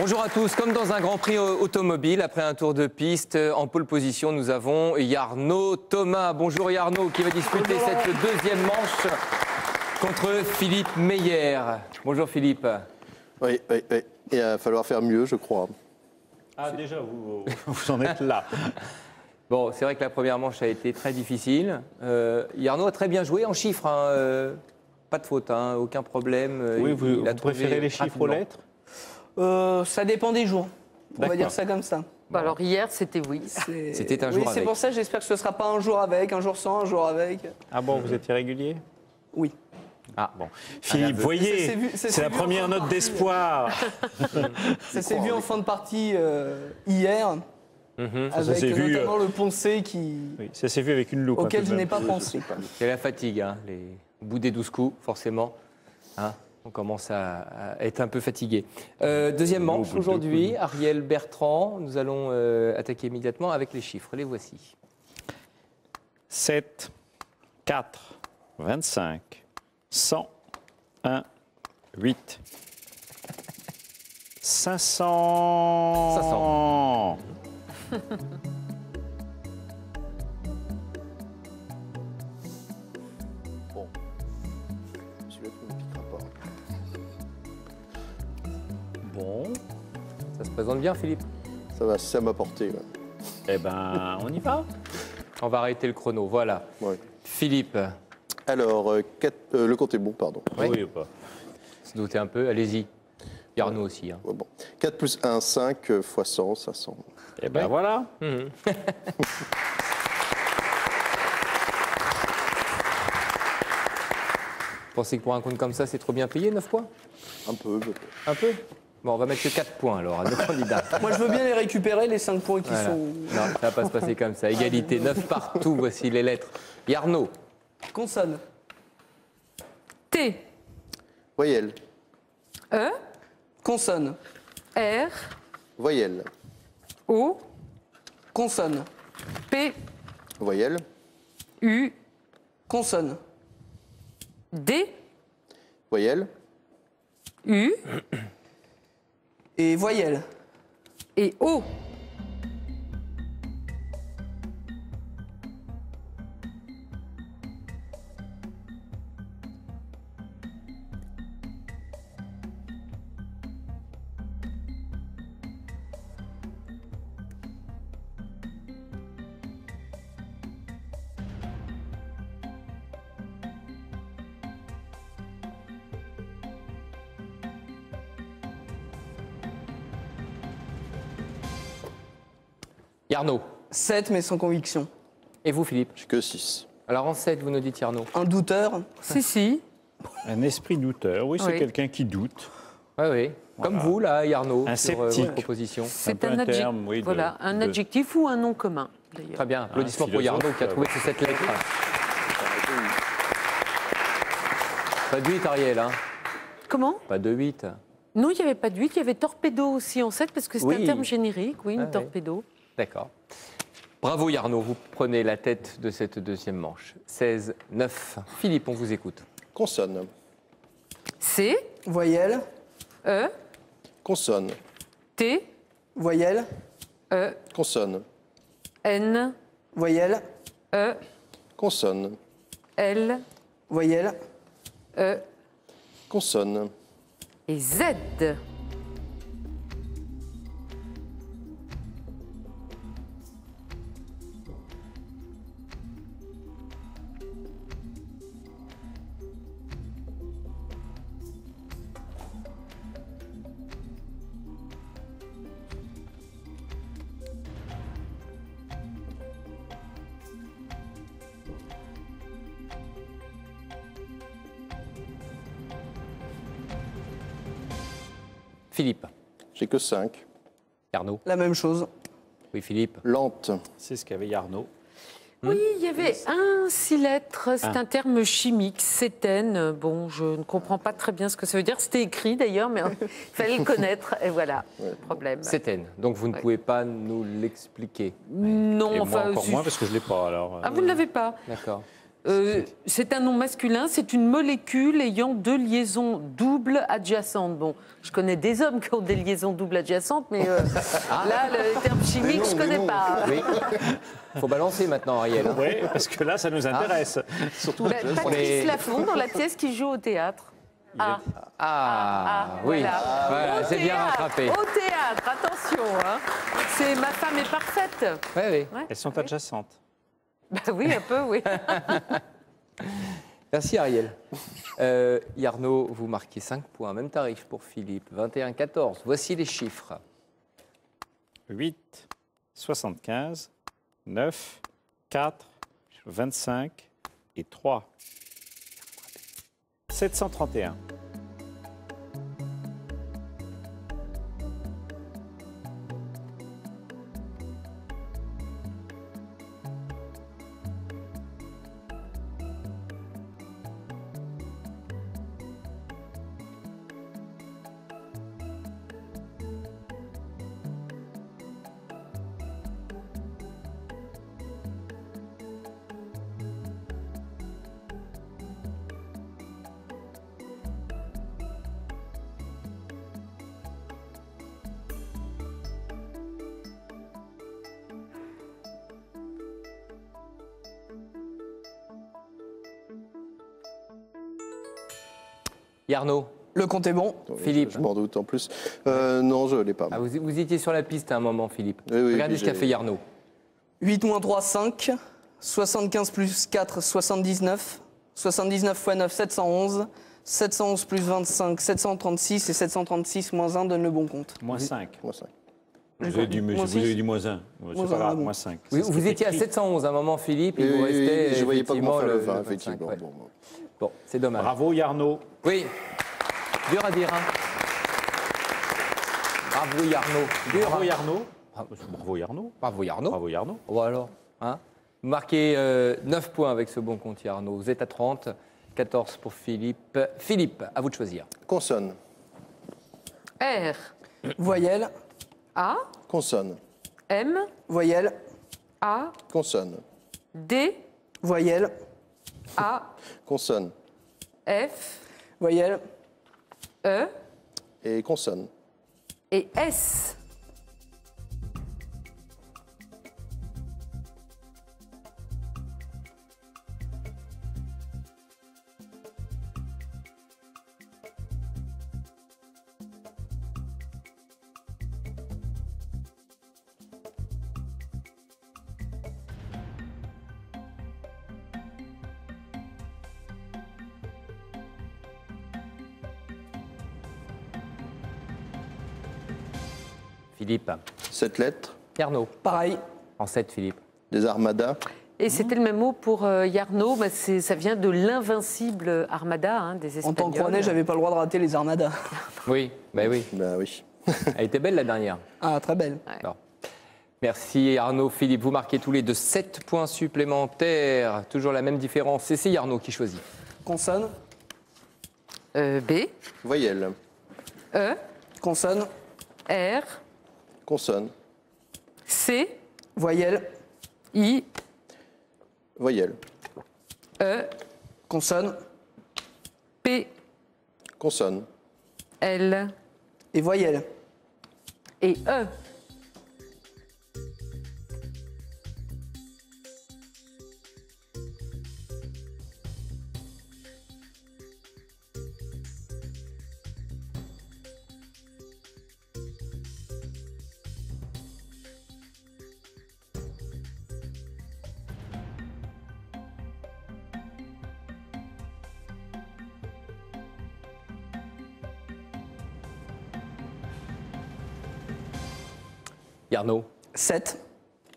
Bonjour à tous. Comme dans un Grand Prix automobile, après un tour de piste, en pole position, nous avons Yarno Thomas. Bonjour Yarno, qui va disputer cette deuxième manche contre Philippe Meyer. Bonjour Philippe. Oui. Il va falloir faire mieux, je crois. Ah, déjà, vous en êtes là. Bon, c'est vrai que la première manche a été très difficile. Yarno a très bien joué en chiffres. Pas de faute, aucun problème. Oui, vous préférez les chiffres aux lettres? Ça dépend des jours. On va dire ça comme ça. Bon, alors hier, c'était oui. C'était un jour avec. C'est pour ça que j'espère que ce ne sera pas un jour avec, un jour sans, un jour avec. Ah bon, vous êtes irrégulier? Oui. Ah bon. Philippe, voyez, c'est la première note d'espoir. Ça s'est vu en fin de partie hier, avec notamment le poncé qui... Oui, ça s'est vu avec une loupe. Auquel je n'ai pas pensé. C'est la fatigue, les bouts des 12 coups, forcément. On commence à être un peu fatigué. Deuxième manche aujourd'hui, Ariel Bertrand. Nous allons attaquer immédiatement avec les chiffres. Les voici. 7, 4, 25, 100, 1, 8, 500. 500. Bon. Celui-là, tu ne me piqueras pas. Bon. Ça se présente bien, Philippe? Ça va, c'est à ma portée. Ouais. Eh ben, on y va. On va arrêter le chrono, voilà. Ouais. Philippe. Alors, le compte est bon, pardon. Oui ou pas? Se douter un peu, allez-y. Yarno aussi. Ouais, bon. 4 plus 1, 5 x 100, 500. Eh ben voilà. Vous pensez que pour un compte comme ça, c'est trop bien payé, 9 points? Un peu, peut-être. Un peu? Bon, on va mettre que 4 points alors à nos candidats. Moi, je veux bien les récupérer, les 5 points qui Voilà. sont... Non, ça ne va pas se passer comme ça. Égalité, 9 partout, voici les lettres. Yarno. Consonne. T, Voyelle. E, Consonne. R, Voyelle. O, Consonne. P, Voyelle. U, Consonne. D, Voyelle. U Et voyelle. et O. Yarno. 7, mais sans conviction. Et vous, Philippe? J'ai que 6. Alors en 7, vous nous dites Yarno. Un douteur. Si. Un esprit douteur. Oui, c'est Oui. quelqu'un qui doute. Oui, oui. Comme Voilà. vous, là, Yarno, Un sur sceptique. votre proposition. C'est peu un, un terme, oui, voilà, un adjectif ou un nom commun, d'ailleurs. Très bien. Applaudissements pour philosophe, Yarno qui a trouvé ces 7 lettres. Pas de 8, Ariel. Comment? Pas de 8. Non, il n'y avait pas de 8, il y avait torpedo aussi en 7, parce que c'est Oui. un terme générique, oui, une Ah, oui. torpedo. D'accord. Bravo Yarno, vous prenez la tête de cette deuxième manche. 16-9. Philippe, on vous écoute. Consonne. C, Voyelle. E, Consonne. T, Voyelle. E, Consonne. N, Voyelle. E, Consonne. L, Voyelle. E Consonne. et Z. Philippe. J'ai que 5. Yarno. La même chose. Oui, Philippe. Lente. C'est ce qu'avait Yarno. Oui, il y avait un 6 lettres, c'est un terme chimique, cétène. Bon, je ne comprends pas très bien ce que ça veut dire. C'était écrit d'ailleurs, mais il fallait le connaître. Et voilà, problème. Cétène. Donc vous ne pouvez pas nous l'expliquer. Non, Et moi enfin. encore moins parce que je ne l'ai pas alors. Ah, vous ne l'avez pas? D'accord. C'est un nom masculin, c'est une molécule ayant 2 liaisons doubles adjacentes. Bon, je connais des hommes qui ont des liaisons doubles adjacentes, mais là, le terme chimique, je ne connais pas. Oui. Il faut balancer maintenant, Ariel. Oui, parce que là, ça nous intéresse. Surtout Patrice Laffont, dans la pièce qui joue au théâtre. Oui, voilà, c'est bien rattrapé. Au théâtre, attention, hein. C'est Ma femme est parfaite. Oui, oui. Ouais. Elles sont adjacentes. Bah oui, un peu, oui. Merci Ariel. Yarno, vous marquez 5 points, même tarif pour Philippe, 21-14. Voici les chiffres. 8, 75, 9, 4, 25 et 3. 731. Yarno, Le compte est bon. Philippe. Je m'en doute en plus. Non, je ne l'ai pas. Ah, vous étiez sur la piste à un moment, Philippe. Oui, Regardez ce qu'a fait Yarno. 8 moins 3, 5. 75 plus 4, 79. 79 x 9, 711. 711 plus 25, 736. Et 736 moins 1 donne le bon compte. Moins 5. Moi, 5. Vous avez dit moins 1. C'est pas grave, moins 5. Oui, vous étiez à 711 à un moment, Philippe, et vous restait je ne voyais pas comment faire le 20, 25, effectivement. ouais. Bon. Bon, c'est dommage. Bravo Yarno. Oui, dur à dire. Hein. Bravo Yarno. Dur, Bravo hein. Yarno. Bravo Yarno. Bravo Yarno. Bravo Yarno. Bon alors, hein, vous marquez 9 points avec ce bon compte Yarno. Vous êtes à 30, 14 pour Philippe. Philippe, à vous de choisir. Consonne. R, Voyelle. A, Consonne. M, Voyelle. A, Consonne. D, Voyelle. A, Consonne. F, Voyelle. E Et consonne. et S. Philippe. 7 lettres. Yarno. Pareil. En 7, Philippe. Des armadas. Et c'était le même mot pour Yarno, bah, ça vient de l'invincible armada hein, des En Espagnols. tant que Rouennais, j'avais pas le droit de rater les armadas. Oui, ben oui. Ben oui. Elle était belle la dernière. Ah, très belle. Alors, merci Arnaud, Philippe. Vous marquez tous les deux 7 points supplémentaires. Toujours la même différence. C'est Yarno qui choisit. Consonne. B, Voyelle. E, Consonne. R, Consonne. C, Voyelle. I, Voyelle. E, Consonne. P, Consonne. L Et voyelle. et E. Yarno. 7.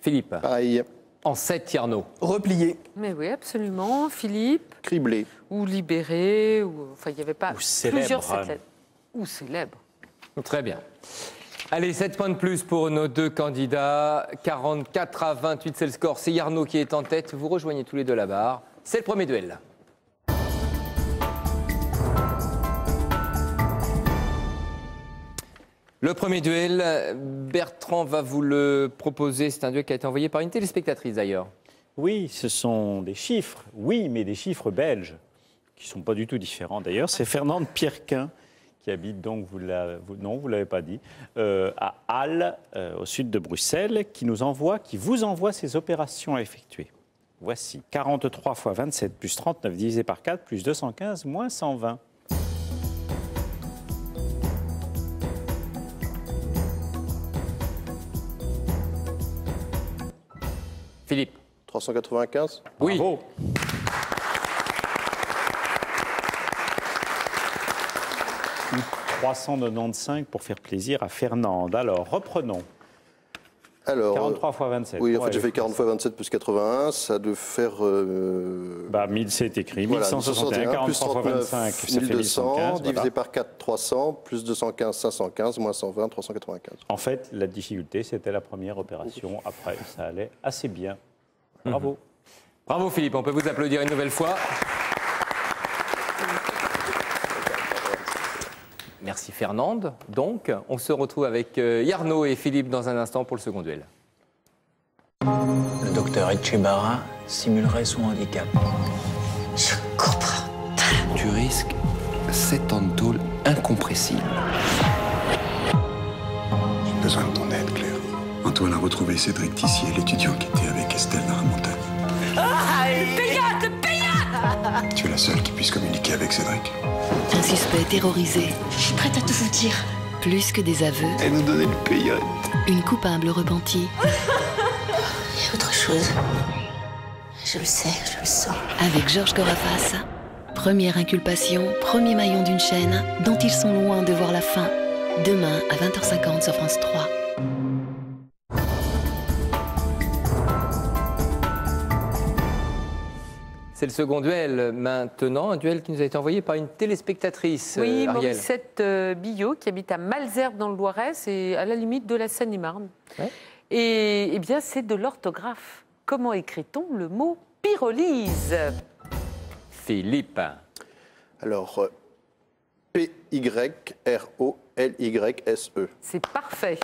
Philippe. Pareil. En 7, Yarno. Replié. Mais oui, absolument. Philippe, Criblé. ou libéré, ou enfin, il n'y avait pas Ou célèbre. plusieurs sept lettres. Ou célèbre. Très bien. Allez, 7 points de plus pour nos deux candidats. 44 à 28, c'est le score. C'est Yarno qui est en tête. Vous rejoignez tous les deux la barre. C'est le premier duel. Le premier duel, Bertrand va vous le proposer. C'est un duel qui a été envoyé par une téléspectatrice d'ailleurs. Oui, ce sont des chiffres, oui, mais des chiffres belges, qui ne sont pas du tout différents d'ailleurs. C'est Fernande Pierquin, qui habite donc, vous ne l'avez pas dit, à Halle, au sud de Bruxelles, qui vous envoie ces opérations à effectuer. Voici 43 x 27 plus 39 divisé par 4 plus 215 moins 120. Philippe. 395. Oui. Bravo. Ou 395 pour faire plaisir à Fernande. Alors, reprenons. Alors, 43 x 27. oui, en fait, j'ai fait 40 x 27 plus 81. Ça doit faire... 1000, c'est écrit. Voilà, 1161, 43 x 25, ça fait 1200, 1115. divisé Voilà. par 4, 300, plus 215, 515, moins 120, 395. En fait, la difficulté, c'était la première opération. Après, ça allait assez bien. Bravo. Bravo Philippe, on peut vous applaudir une nouvelle fois. Merci Fernande. Donc, on se retrouve avec Yarno et Philippe dans un instant pour le second duel. Le docteur Etchebara simulerait son handicap. Je comprends. Tu risques 7 ans de tôle incompressible. J'ai besoin de ton aide, Claire. Antoine a retrouvé Cédric Tissier, l'étudiant qui était avec Estelle dans la montagne. Payade. Tu es la seule qui puisse communiquer avec Cédric. Un suspect terrorisé. Je suis prête à tout vous dire. Plus que des aveux, Elle nous donnait le payotte. une coupable repentie. Il y a autre chose. Je le sais, je le sens. Avec Georges Corafas. Première inculpation, premier maillon d'une chaîne dont ils sont loin de voir la fin. Demain à 20h50 sur France 3. C'est le second duel maintenant, un duel qui nous a été envoyé par une téléspectatrice, Oui, Ariel. Morissette Billot, qui habite à Malesherbes dans le Loiret, c'est à la limite de la Seine-et-Marne. Ouais. Et eh bien, c'est de l'orthographe. Comment écrit-on le mot pyrolyse? Philippe. Alors, P-Y-R-O-L-Y-S-E. C'est parfait.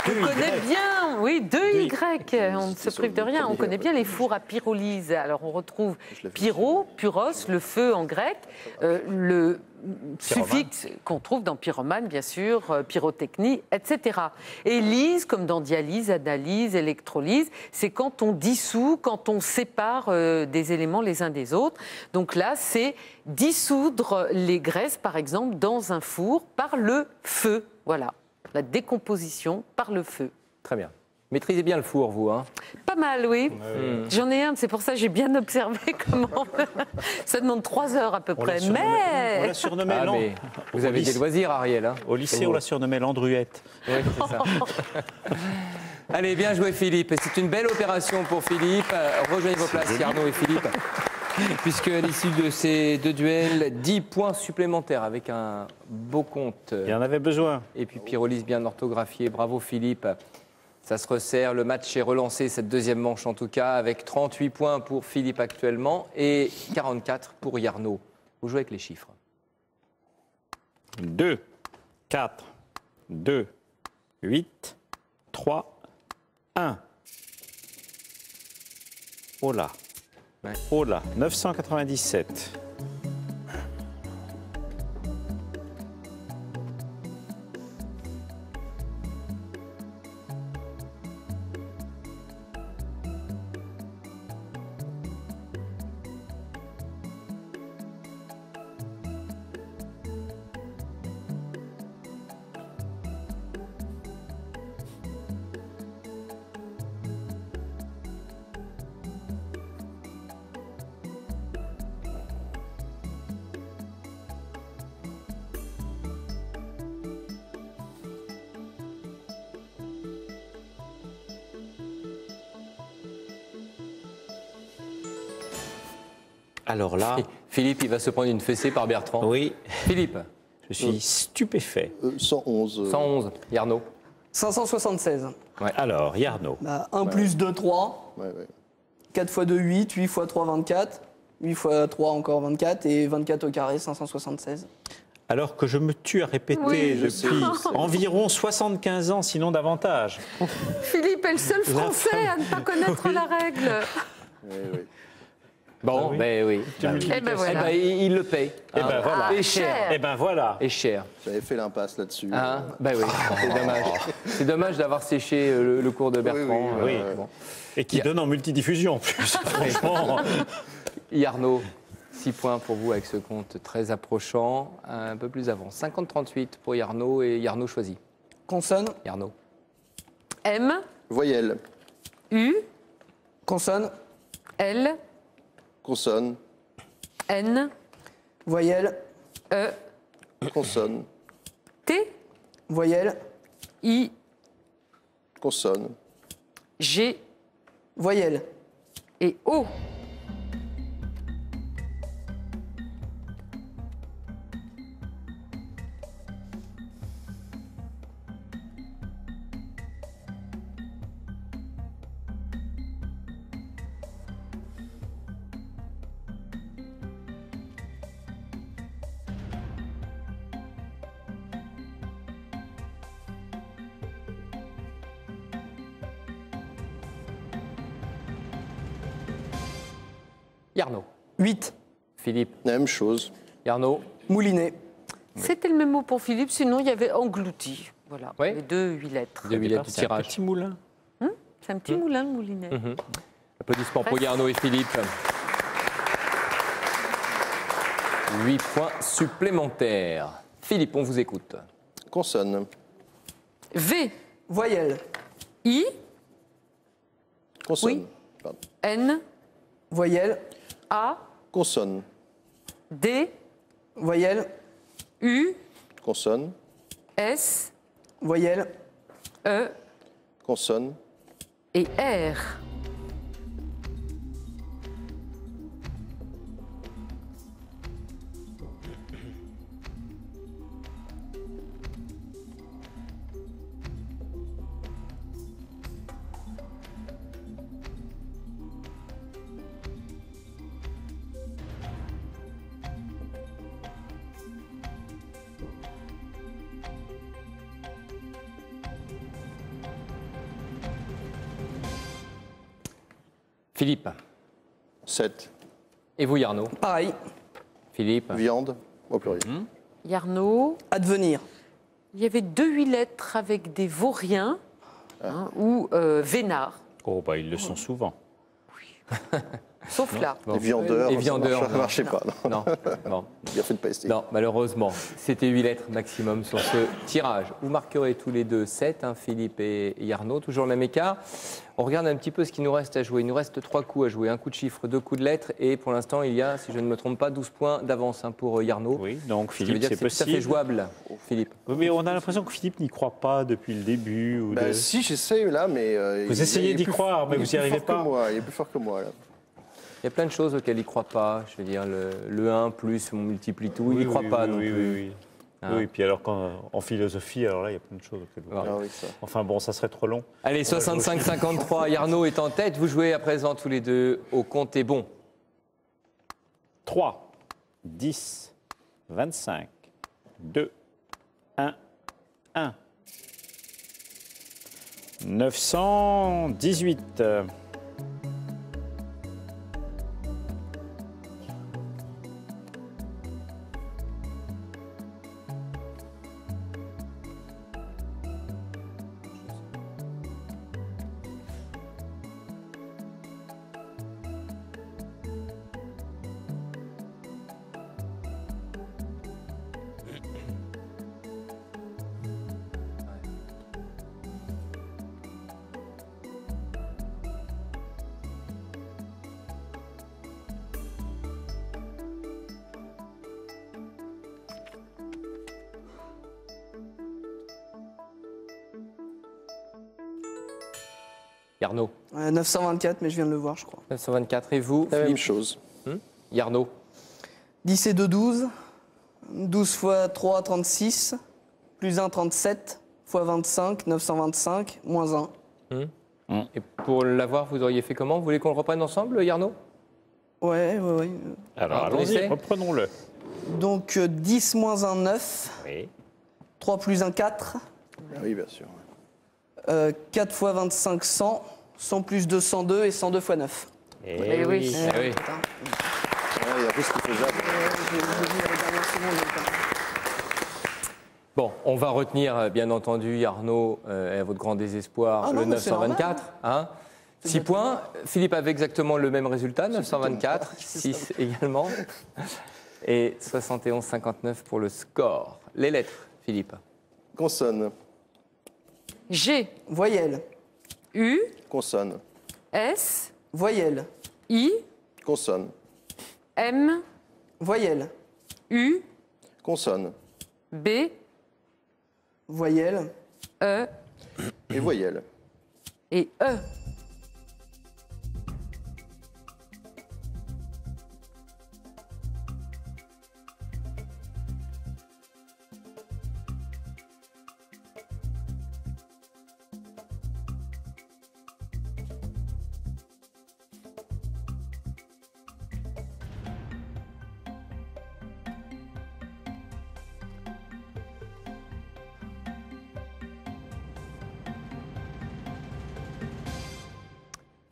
On connaît bien, oui, 2 Y. On ne se prive de rien. On connaît bien les fours à pyrolyse. Alors, on retrouve pyro, puros, le feu en grec, le suffixe qu'on trouve dans pyromane, bien sûr, pyrotechnie, etc. Et lyse, comme dans dialyse, analyse, électrolyse, c'est quand on dissout, quand on sépare des éléments les uns des autres. Donc là, c'est dissoudre les graisses, par exemple, dans un four par le feu. Voilà. La décomposition par le feu. Très bien. Maîtrisez bien le four, vous, hein? Pas mal, oui. J'en ai un, c'est pour ça que j'ai bien observé comment... Ça demande 3 heures à peu près, On mais... l'a surnommé Ah, mais vous avez des loisirs, Ariel. Hein? Au lycée, on l'a surnommé l'Andruette. Oui, c'est ça. Allez, bien joué Philippe. C'est une belle opération pour Philippe. Rejoignez vos places, Arnaud et Philippe. Puisque à l'issue de ces 2 duels, 10 points supplémentaires avec un beau compte. Il y en avait besoin. Et puis pyrolyse bien orthographié. Bravo Philippe. Ça se resserre. Le match est relancé, cette deuxième manche en tout cas, avec 38 points pour Philippe actuellement et 44 pour Yarno. Vous jouez avec les chiffres. 2, 4, 2, 8, 3, 1. Oh là. Ouais. Oh là, 997. Alors là, Philippe, il va se prendre une fessée par Bertrand. oui, Philippe, je suis stupéfait. 111. 111. Yarno. 576. Alors, Yarno. 1 plus 2, 3. Ouais, ouais. 4 x 2, 8. 8 x 3, 24. 8 x 3, encore 24. Et 24 au carré, 576. Alors que je me tue à répéter Oui, depuis environ 75 ans, sinon davantage. Philippe est le seul Français à ne pas connaître la règle. Oui, oui. Bon, Ah oui. ben oui. Eh ben voilà. Eh ben, il le paye. Eh ben voilà. Et cher. Eh ben voilà. Et cher. J'avais fait l'impasse là-dessus. Hein, ben oui, c'est dommage. C'est dommage d'avoir séché le cours de Bertrand. oui. Bon. Et qui donne en multidiffusion en plus. Franchement. Yarno, 6 points pour vous avec ce compte très approchant. Un peu plus avant. 50-38 pour Yarno et Yarno choisit. Consonne. Yarno. M, Voyelle. U, Consonne. L, Consonne. N, Voyelle. E, Consonne. T, Voyelle. I, Consonne. G Voyelle. et O. Yarno. 8. Philippe. La même chose. Yarno. Moulinet. C'était le même mot pour Philippe, sinon il y avait englouti. Voilà, Oui. les 2 8 lettres. Deux billets de C'est un tirage. petit moulin. C'est un petit moulin, le moulinet. Applaudissements pour Yarno et Philippe. 8 points supplémentaires. Philippe, on vous écoute. Consonne. V, Voyelle. I, Consonne. Oui. Pardon. N, Voyelle. A, Consonne. D, Voyelle. U, Consonne. S, Voyelle. E Consonne. et R. Philippe. 7. Et vous, Yarno. Pareil. Philippe. Viande. Au pluriel. Yarno, Advenir. il y avait 2 8 lettres avec des vauriens ou vénards, Oh, bah, ils le sont souvent. sauf là. Les viandeurs. Et viandeurs, Ça ne marchait pas. Non. Non, Bien fait de pas essayer. non, malheureusement, c'était 8 lettres maximum sur ce tirage. Vous marquerez tous les deux 7, Philippe et Yarno, toujours le même écart. On regarde un petit peu ce qu'il nous reste à jouer. Il nous reste 3 coups à jouer, un coup de chiffre, 2 coups de lettres, et pour l'instant, il y a, si je ne me trompe pas, 12 points d'avance pour Yarno. Oui, donc Ce qui veut Philippe, dire c'est que c'est tout à fait possible. jouable, Philippe. Oui, mais on a l'impression que Philippe n'y croit pas depuis le début. Ou Bah, de- si, j'essaye là, mais. Vous essayez d'y croire, mais vous n'y arrivez pas. Il est plus fort que moi. Là. Il y a plein de choses auxquelles il ne croit pas. Je veux dire, le 1 plus, on multiplie tout. Il n'y croit pas non oui, plus. oui. Ah. Oui, puis alors en philosophie, alors là, il y a plein de choses auxquelles vous Ah. croyez. Ah oui, ça. Enfin bon, ça serait trop long. Allez, 65-53, Yarno est en tête. Vous jouez à présent tous les deux au compte est bon. 3, 10, 25, 2, 1, 1. 918. Yarno. 924, mais je viens de le voir, je crois. 924. Et vous, La même Philippe chose. Yarno. 10 et 2, 12. 12 fois 3, 36. Plus 1, 37. Fois 25, 925. Moins 1. Et pour l'avoir, vous auriez fait comment? Vous voulez qu'on le reprenne ensemble, Yarno? Ouais. Alors Ah, on essaie allons-y, reprenons-le. Donc 10 moins 1, 9. Oui. 3 plus 1, 4. Ah oui, bien sûr. 4 fois 25, 100. 100 plus 2, 102 et 102 fois 9. Eh oui. Eh oui. Il y a plus ce qu'il faisable. Bon, on va retenir, bien entendu, Arnaud, à votre grand désespoir, Ah non, le mais c'est 924. Hein. 6 points. Philippe avait exactement le même résultat, 924. 6 également. Et 71,59 pour le score. Les lettres, Philippe. Consonne. G, Voyelle. U, Consonne. S, Voyelle. I, Consonne. M, Voyelle. U, Consonne. B, Voyelle. E Et voyelle. et E.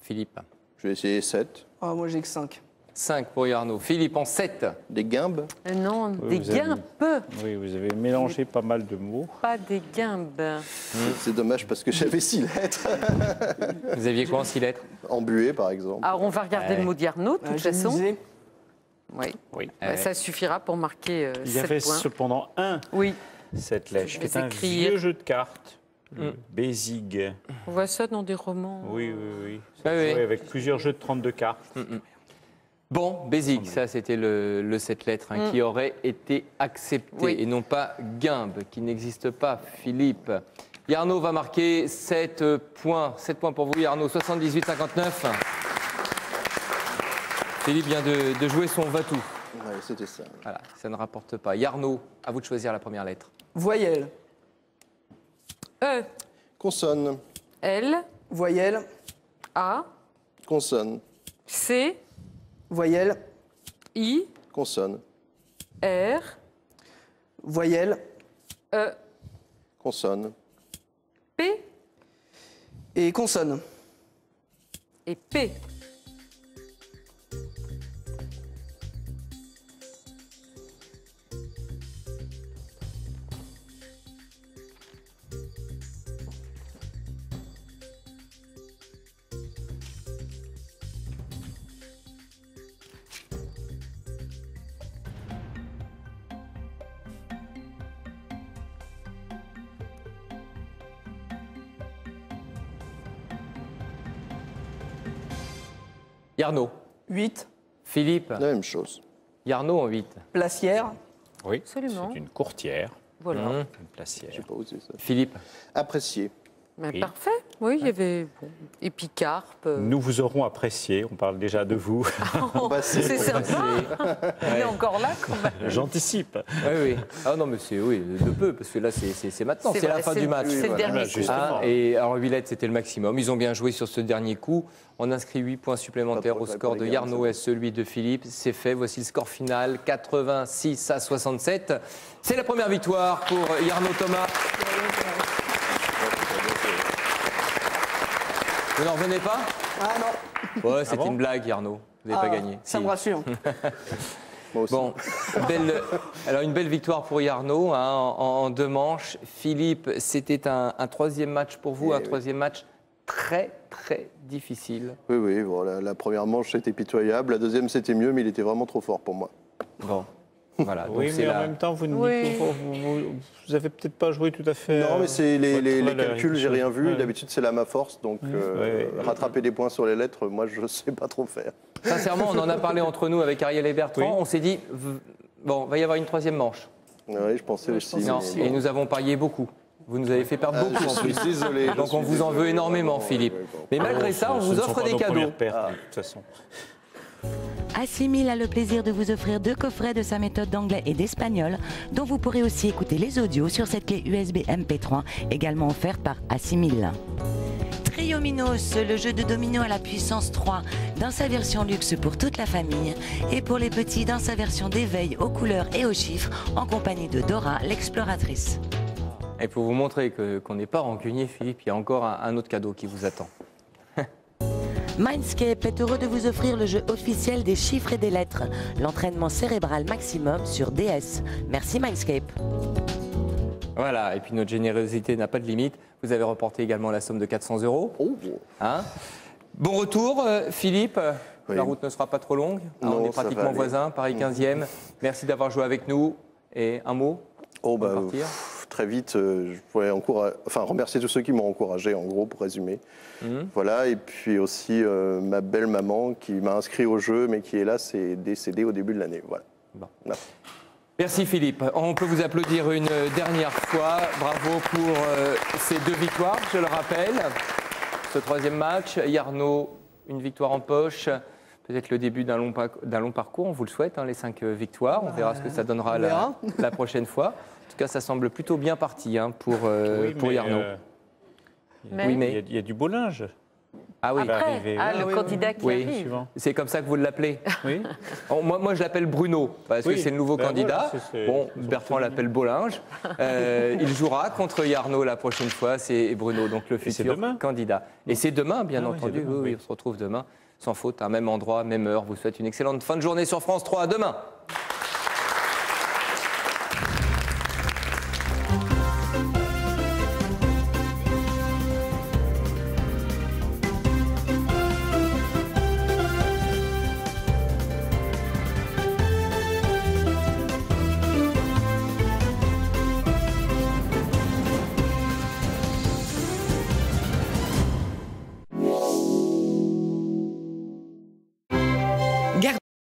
Philippe. Je vais essayer 7. Ah, moi j'ai que 5. 5 pour Arnaud. Philippe en 7. Des guimbes. Non, Oui, des vous avez- guimbes. Oui, vous avez mélangé pas mal de mots. Pas des guimbes. C'est dommage parce que j'avais 6 lettres. Vous aviez quoi en 6 lettres? Embué, par exemple. Alors, on va regarder le mot d'Arnaud, de toute façon. Oui. Oui. Bah, ça suffira pour marquer Il y 7 avait points. cependant Oui, cette lèche, Je qui vais est un écrire. vieux jeu de cartes. Le Bézig. on voit ça dans des romans. Oui, oui, oui. Oui, oui. Oui, avec plusieurs jeux de 32 cartes. Bon, Bézig, ça c'était le 7 lettres qui aurait été accepté Oui. et non pas guimbe, qui n'existe pas, Philippe. Arnaud va marquer 7 points. 7 points pour vous, Arnaud, 78,59. Philippe vient de jouer son va-tout. Ouais, c'était ça. Voilà, ça ne rapporte pas. Arnaud, à vous de choisir la première lettre. Voyelle. E, Consonne. L, Voyelle. A, Consonne. C, Voyelle. I, Consonne. R, Voyelle. E, Consonne. P Et consonne. et P. Arnaud, 8. Philippe, La même chose. Arnaud en 8. Placière. Oui, Absolument. c'est une courtière, Voilà. une placière. J'ai pas osé ça. Philippe, Apprécié. Mais Oui. parfait. Oui, il y avait épicarpe. Nous vous aurons apprécié, on parle déjà de vous. C'est sympa. Il est encore là quand même. J'anticipe. oui, oui. Ah non, monsieur, oui, de peu, parce que là, c'est maintenant, c'est la vrai, fin du match. C'est le dernier coup. Justement. Et alors 8 lettres, c'était le maximum. Ils ont bien joué sur ce dernier coup. On inscrit 8 points supplémentaires Pas au pour score les de gars, Arnaud c'est et celui de Philippe. C'est fait. Voici le score final, 86-67. C'est la première victoire pour Arnaud Thomas. Vous n'en revenez pas? Ah non. Ouais, c'était bon une blague, Arnaud. Vous n'avez pas gagné. Ça Si. me rassure. Moi aussi. Bon, alors une belle victoire pour Arnaud hein, en 2 manches. Philippe, c'était un 3e match pour vous, un 3e match très difficile. Oui, oui. Bon, la première manche, c'était pitoyable. La deuxième, c'était mieux, mais il était vraiment trop fort pour moi. Bon, voilà. Donc Oui, c'est mais en la- même temps, vous ne Oui. vous avez peut-être pas joué tout à fait. Non, mais c'est les votre calculs, j'ai rien vu. Ouais. D'habitude, c'est là ma force. Donc, ouais. rattraper des points sur les lettres, moi, je ne sais pas trop faire. Sincèrement, on en a parlé entre nous avec Ariel et Bertrand. Oui. On s'est dit, bon, va y avoir une 3e manche. Oui, je pensais aussi. Non, mais- et nous avons parié beaucoup. Vous nous avez fait perdre beaucoup en Je suis plus. désolé. je Donc suis on vous en veut désolé. énormément, Ouais, Philippe. ouais, bon. Mais malgré ça, on Ce vous ne sont offre pas des nos cadeaux. premières pertes, de toute façon. Assimil a le plaisir de vous offrir 2 coffrets de sa méthode d'anglais et d'espagnol, dont vous pourrez aussi écouter les audios sur cette clé USB MP3, également offerte par Assimil. Yominos, le jeu de domino à la puissance 3 dans sa version luxe pour toute la famille et pour les petits dans sa version d'éveil aux couleurs et aux chiffres en compagnie de Dora, l'exploratrice. Et pour vous montrer qu'on n'est pas rancunier, Philippe, il y a encore un autre cadeau qui vous attend. Mindscape est heureux de vous offrir le jeu officiel des chiffres et des lettres, l'entraînement cérébral maximum sur DS. Merci Mindscape. Voilà, et puis notre générosité n'a pas de limite. Vous avez remporté également la somme de 400 €. Hein? Bon retour, Philippe. Oui. La route ne sera pas trop longue. Hein, Non, on est ça va pratiquement aller. voisins, Paris 15e. Merci d'avoir joué avec nous. Et un mot Oh, pour bah, partir. très vite, je pourrais remercier tous ceux qui m'ont encouragé, en gros, pour résumer. Voilà, et puis aussi ma belle maman qui m'a inscrit au jeu, mais qui, hélas, est décédée au début de l'année. Voilà. Bon. Voilà. Merci Philippe. On peut vous applaudir une dernière fois. Bravo pour ces 2 victoires, je le rappelle. Ce 3e match, Yarno, une victoire en poche. Peut-être le début d'un long parcours, on vous le souhaite, hein, les 5 victoires. On verra ce que ça donnera la prochaine fois. En tout cas, ça semble plutôt bien parti hein, pour Yarno. Il y a du beau linge. Ah oui. Après, le candidat qui arrive. C'est comme ça que vous l'appelez. Oui. Moi, je l'appelle Bruno, parce que c'est le nouveau candidat. Voilà, bon, Bertrand l'appelle Bollinge. Il jouera contre Yarno la prochaine fois, c'est Bruno, donc le futur candidat. Et c'est demain, bien entendu. Demain, oui, on se retrouve demain, sans faute, à même endroit, même heure. Vous souhaite une excellente fin de journée sur France 3. À demain.